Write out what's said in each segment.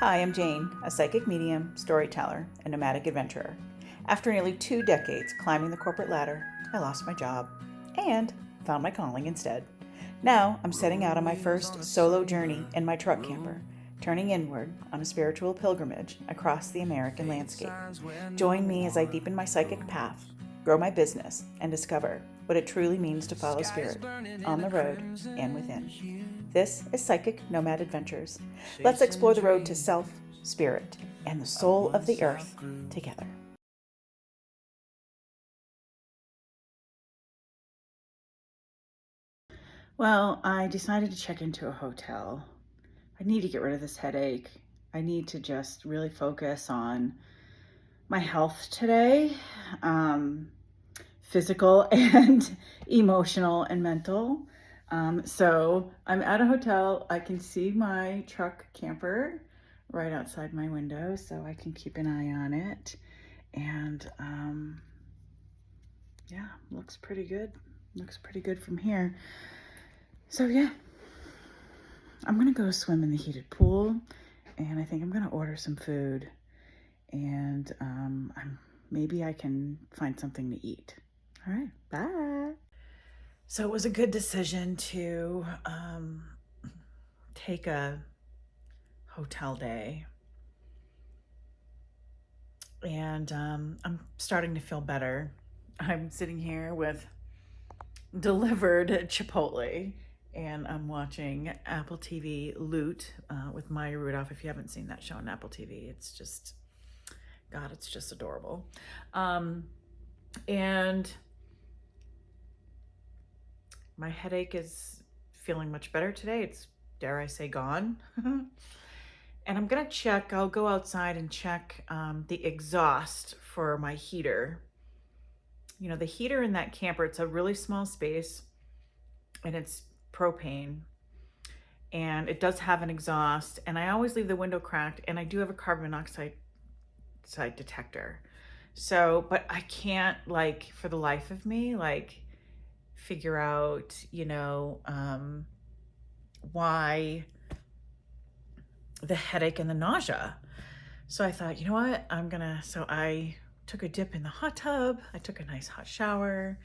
Hi, I'm Jane, a psychic medium, storyteller, and nomadic adventurer. After nearly 2 decades climbing the corporate ladder, I lost my job and found my calling instead. Now I'm setting out on my first solo journey in my truck camper, turning inward on a spiritual pilgrimage across the American landscape. Join me as I deepen my psychic path, grow my business, and discover what it truly means to follow spirit on the road and within. This is Psychic Nomad Adventures. Let's explore the road to self, spirit, and the soul of the earth together. Well, I decided to check into a hotel. I need to get rid of this headache. I need to just really focus on my health today, physical and emotional and mental. So I'm at a hotel. I can see my truck camper right outside my window, so I can keep an eye on it. And yeah, looks pretty good. Looks pretty good from here. So yeah, I'm gonna go swim in the heated pool, and I think I'm gonna order some food, and maybe I can find something to eat. All right, bye. So it was a good decision to take a hotel day. And I'm starting to feel better. I'm sitting here with delivered Chipotle, and I'm watching Apple TV Loot with Maya Rudolph. If you haven't seen that show on Apple TV, it's just, God, it's just adorable. And my headache is feeling much better today. It's, dare I say, gone. And I'm gonna check, I'll go outside and check the exhaust for my heater. You know, the heater in that camper, it's a really small space and it's propane, and it does have an exhaust, and I always leave the window cracked, and I do have a carbon monoxide detector. So, but I can't, like, for the life of me, like, figure out, you know, why the headache and the nausea. So I thought, you know what, so I took a dip in the hot tub. I took a nice hot shower.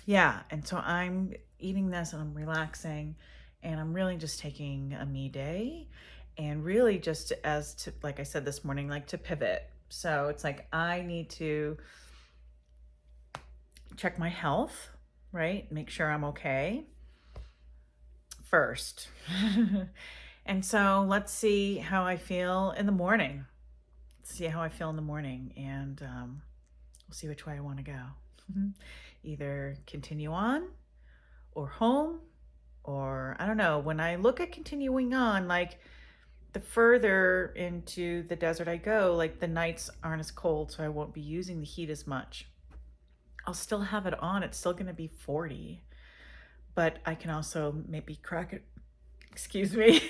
Yeah, and so I'm eating this and I'm relaxing, and I'm really just taking a me day, and really just like I said this morning, like to pivot. So it's like I need to check my health, right? Make sure I'm okay first. And so let's see how I feel in the morning. And we'll see which way I want to go. Either continue on or home, or I don't know. When I look at continuing on, like the further into the desert I go, like the nights aren't as cold, so I won't be using the heat as much. I'll still have it on. It's still going to be 40, but I can also maybe crack it. Excuse me.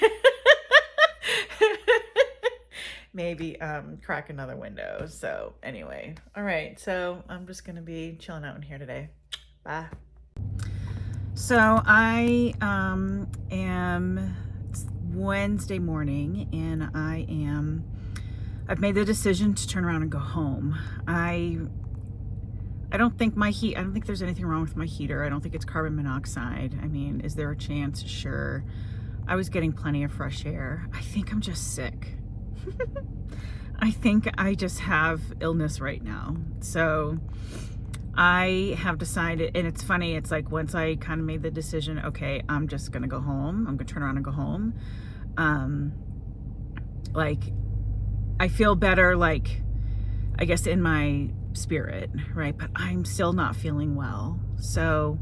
Maybe crack another window. So anyway, all right. So I'm just going to be chilling out in here today. Bye. So I it's Wednesday morning, and I've made the decision to turn around and go home. I don't think there's anything wrong with my heater. I don't think it's carbon monoxide. I mean, is there a chance? Sure. I was getting plenty of fresh air. I think I'm just sick. I think I just have illness right now. So I have decided, and it's funny, it's like once I kind of made the decision, okay, I'm just gonna go home. I'm gonna turn around and go home. Like I feel better, like I guess in my spirit, right? But I'm still not feeling well. So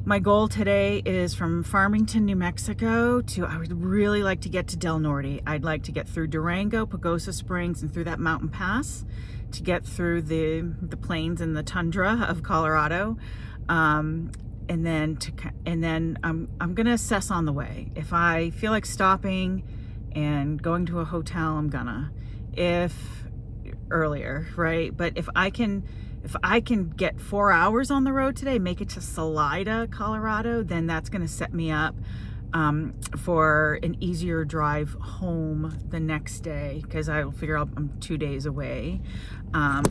my goal today is from Farmington, New Mexico I would really like to get to Del Norte. I'd like to get through Durango, Pagosa Springs, and through that mountain pass to get through the plains and the tundra of Colorado. And then I'm gonna assess on the way. If I feel like stopping and going to a hotel, I'm gonna. If earlier, right? But if I can get 4 hours on the road today, make it to Salida, Colorado, then that's going to set me up for an easier drive home the next day, because I will figure out I'm 2 days away. But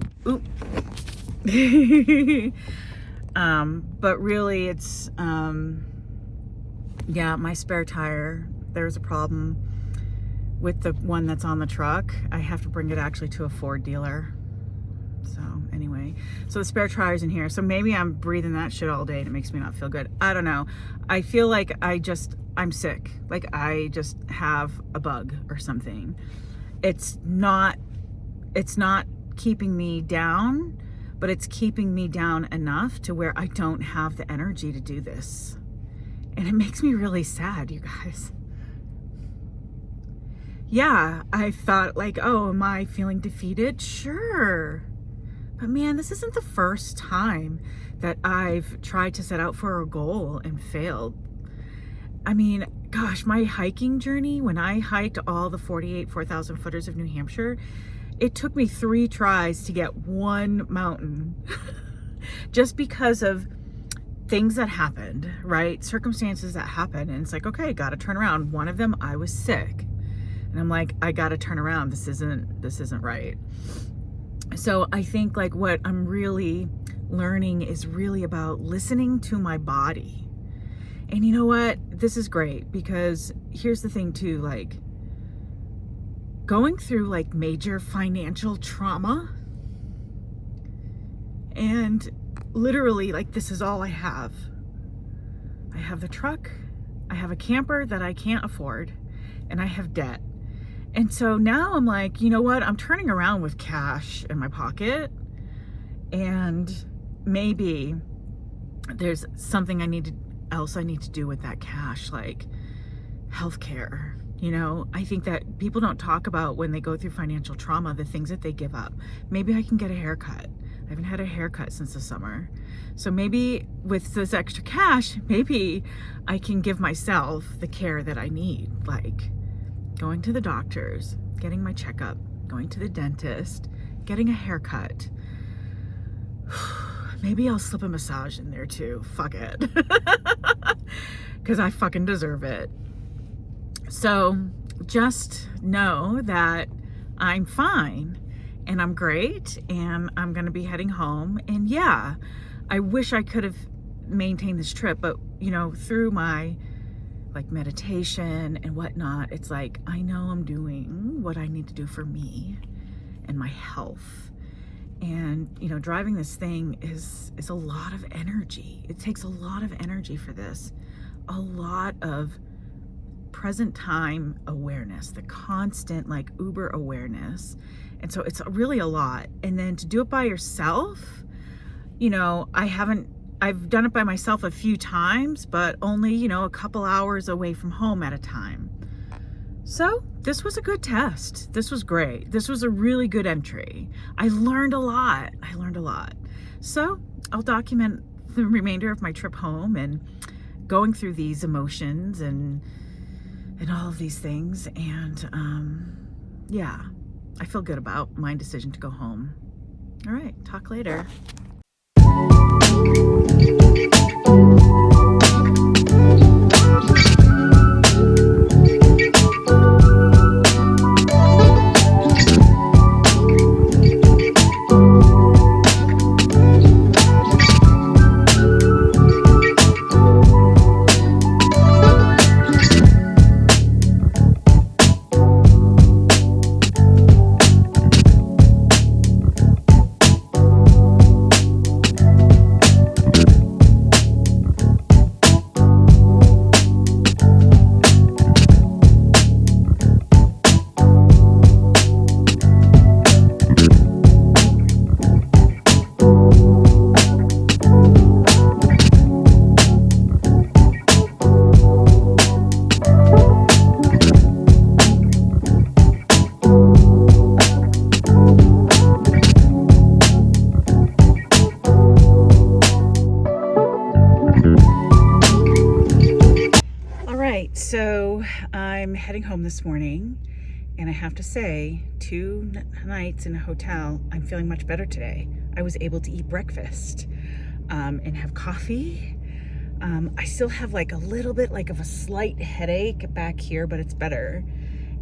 really it's, yeah, my spare tire, there's a problem with the one that's on the truck. I have to bring it actually to a Ford dealer. So anyway, so the spare tire's in here. So maybe I'm breathing that shit all day and it makes me not feel good. I don't know. I feel like I'm sick. Like I just have a bug or something. It's not keeping me down, but it's keeping me down enough to where I don't have the energy to do this. And it makes me really sad, you guys. Yeah, I thought like, oh, am I feeling defeated? Sure. But man, this isn't the first time that I've tried to set out for a goal and failed. I mean, gosh, my hiking journey, when I hiked all the 4,000 footers of New Hampshire, it took me 3 tries to get one mountain just because of things that happened, right? Circumstances that happened. And it's like, okay, got to turn around. One of them, I was sick. And I'm like, I got to turn around. This isn't right. So I think like what I'm really learning is really about listening to my body. And you know what? This is great, because here's the thing too, like going through like major financial trauma, and literally like this is all I have. I have the truck, I have a camper that I can't afford, and I have debt. And so now I'm like, you know what? I'm turning around with cash in my pocket, and maybe there's something I need to do with that cash, like healthcare. You know, I think that people don't talk about when they go through financial trauma, the things that they give up. Maybe I can get a haircut. I haven't had a haircut since the summer. So maybe with this extra cash, maybe I can give myself the care that I need, like going to the doctors, getting my checkup, going to the dentist, getting a haircut. Maybe I'll slip a massage in there too. Fuck it. Because I fucking deserve it. So just know that I'm fine and I'm great and I'm going to be heading home. And yeah, I wish I could have maintained this trip, but you know, through my like meditation and whatnot, it's like, I know I'm doing what I need to do for me and my health. And you know, driving this thing is a lot of energy. It takes a lot of energy for this, a lot of present time awareness, the constant like uber awareness. And so it's really a lot. And then to do it by yourself, you know, I've done it by myself a few times, but only, you know, a couple hours away from home at a time. So this was a good test. This was great. This was a really good entry. I learned a lot. So I'll document the remainder of my trip home and going through these emotions and all of these things. And yeah, I feel good about my decision to go home. All right, talk later. So I'm heading home this morning, and I have to say, 2 nights in a hotel, I'm feeling much better today. I was able to eat breakfast and have coffee. I still have like a little bit like of a slight headache back here, but it's better.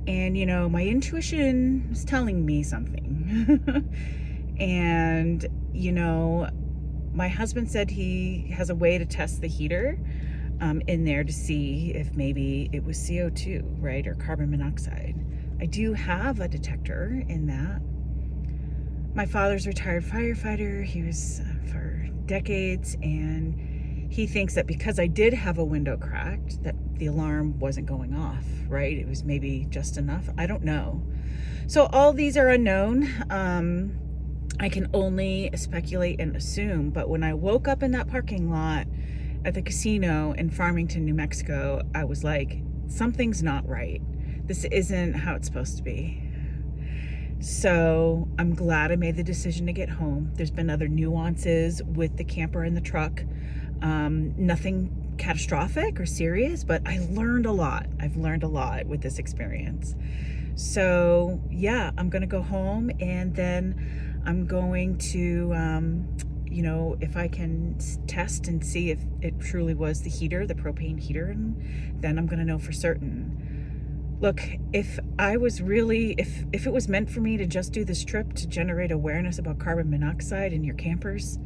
And, you know, my intuition is telling me something. And, you know, my husband said he has a way to test the heater in there to see if maybe it was CO2, right, or carbon monoxide. I do have a detector in that. My father's a retired firefighter. He was for decades, and he thinks that because I did have a window cracked, that the alarm wasn't going off, right? It was maybe just enough. I don't know. So all these are unknown. I can only speculate and assume, but when I woke up in that parking lot at the casino in Farmington, New Mexico, I was like, something's not right. This isn't how it's supposed to be. So I'm glad I made the decision to get home. There's been other nuances with the camper and the truck. Nothing catastrophic or serious, but I learned a lot. I've learned a lot with this experience. So yeah, I'm gonna go home, and then I'm going to, you know, if I can test and see if it truly was the heater, the propane heater, and then I'm gonna know for certain. Look, if I was really, if it was meant for me to just do this trip to generate awareness about carbon monoxide in your campers,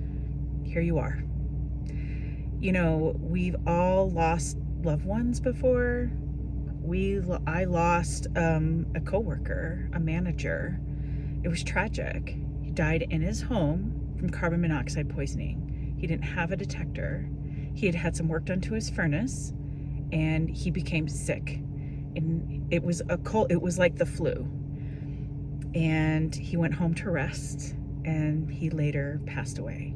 here you are. You know, we've all lost loved ones before. I lost a coworker, a manager. It was tragic. He died in his home from carbon monoxide poisoning. He didn't have a detector. He had had some work done to his furnace, and he became sick. And it was it was like the flu. And he went home to rest, and he later passed away.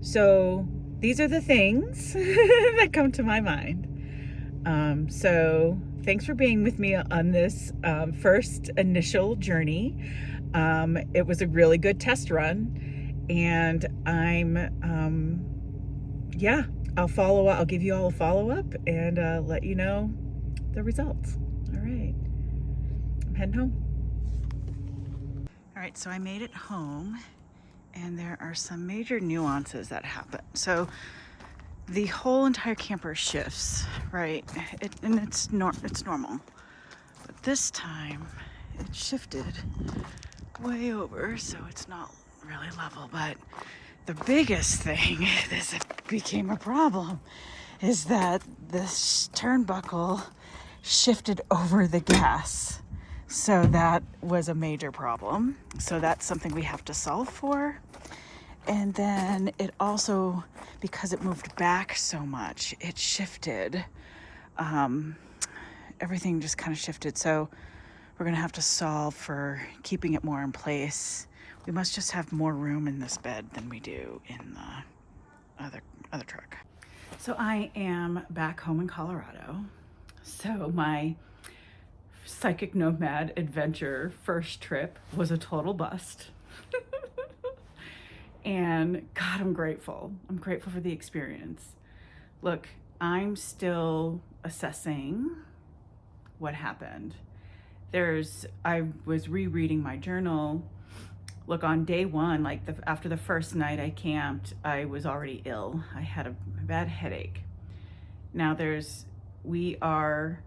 So these are the things that come to my mind. So thanks for being with me on this first initial journey. It was a really good test run, and yeah, I'll give you all a follow-up and let you know the results. All right, I'm heading home. All right, so I made it home, and there are some major nuances that happen. So the whole entire camper shifts, right? And it's normal. But this time it shifted way over, so it's not really level. But the biggest thing this became a problem is that this turnbuckle shifted over the gas. So that was a major problem. So that's something we have to solve for. And then it also, because it moved back so much, it shifted. Everything just kind of shifted. So we're gonna have to solve for keeping it more in place. We must just have more room in this bed than we do in the other truck. So I am back home in Colorado. So my Psychic Nomad Adventure first trip was a total bust. And God, I'm grateful. I'm grateful for the experience. Look, I'm still assessing what happened. I was rereading my journal. Look, on day one, like after the first night I camped, I was already ill. I had a bad headache. Now we are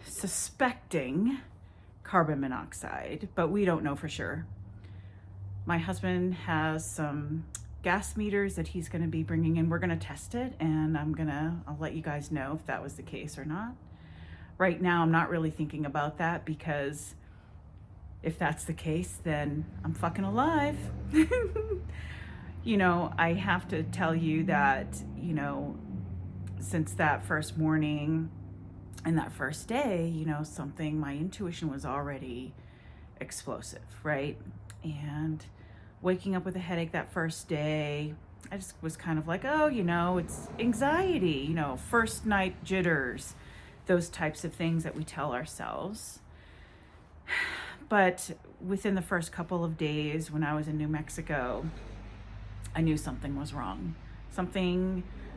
suspecting carbon monoxide, but we don't know for sure. My husband has some gas meters that he's going to be bringing in. We're going to test it, and I'll let you guys know if that was the case or not. Right now, I'm not really thinking about that, because if that's the case, then I'm fucking alive. You know, I have to tell you that, you know, since that first morning and that first day, you know, my intuition was already explosive, right? And waking up with a headache that first day, I just was kind of like, oh, you know, it's anxiety, you know, first night jitters, those types of things that we tell ourselves. But within the first couple of days when I was in New Mexico, I knew something was wrong.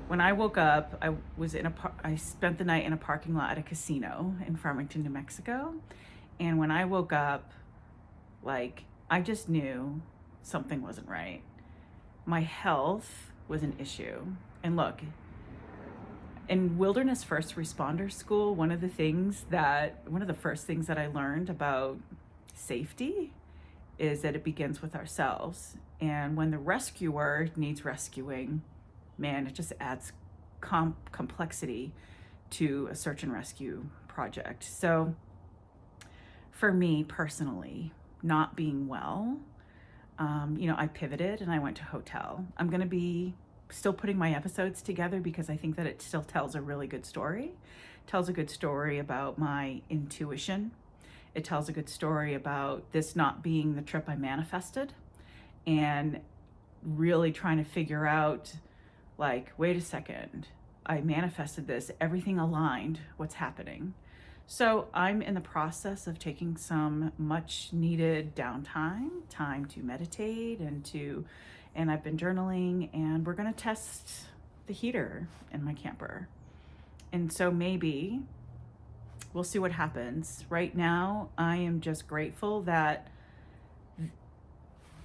When I woke up, I spent the night in a parking lot at a casino in Farmington, New Mexico. And when I woke up, like, I just knew something wasn't right. My health was an issue. And look, In wilderness first responder school, one of the first things that I learned about safety is that it begins with ourselves. And when the rescuer needs rescuing, man, it just adds complexity to a search and rescue project. So for me personally, not being well, I pivoted and I went to hotel. I'm going to be still putting my episodes together because I think that it still tells a really good story. It tells a good story about my intuition. It tells a good story about this not being the trip I manifested, and really trying to figure out, like, wait a second, I manifested this, everything aligned, what's happening? So I'm in the process of taking some much needed downtime, time to meditate and I've been journaling, and we're gonna test the heater in my camper. And so maybe we'll see what happens. Right now, I am just grateful that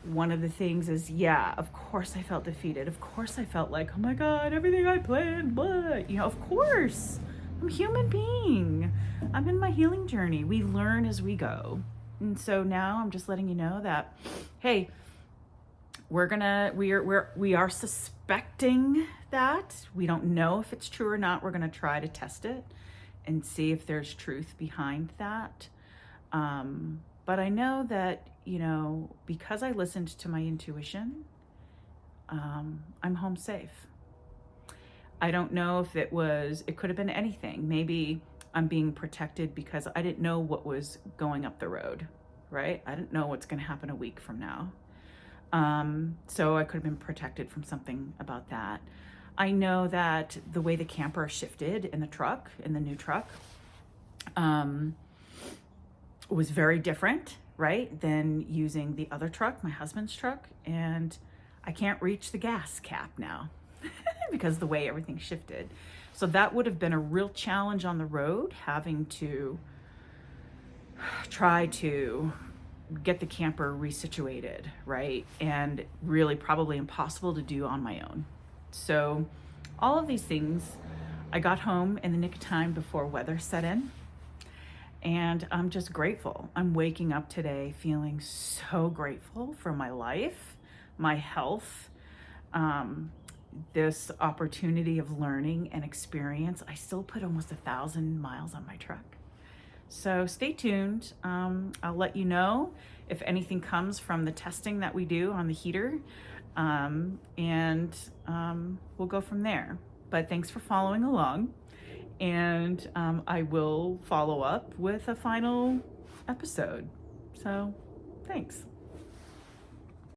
one of the things is, yeah, of course I felt defeated. Of course I felt like, oh my God, everything I planned, but, of course, I'm a human being. I'm in my healing journey. We learn as we go. And so now I'm just letting you know that, hey, we are suspecting that. We don't know if it's true or not. We're gonna try to test it and see if there's truth behind that. But I know that, because I listened to my intuition, I'm home safe. I don't know if it could have been anything. Maybe I'm being protected because I didn't know what was going up the road, right? I didn't know what's gonna happen a week from now. So I could have been protected from something about that. I know that the way the camper shifted in the new truck, was very different, right, than using the other truck, my husband's truck, and I can't reach the gas cap now because of the way everything shifted. So that would have been a real challenge on the road, having to try to get the camper resituated, right? And really probably impossible to do on my own. So all of these things, I got home in the nick of time before weather set in, and I'm just grateful. I'm waking up today feeling so grateful for my life, my health, this opportunity of learning and experience. I still put almost 1,000 miles on my truck. So stay tuned. I'll let you know if anything comes from the testing that we do on the heater, and we'll go from there. But thanks for following along, and I will follow up with a final episode. So thanks.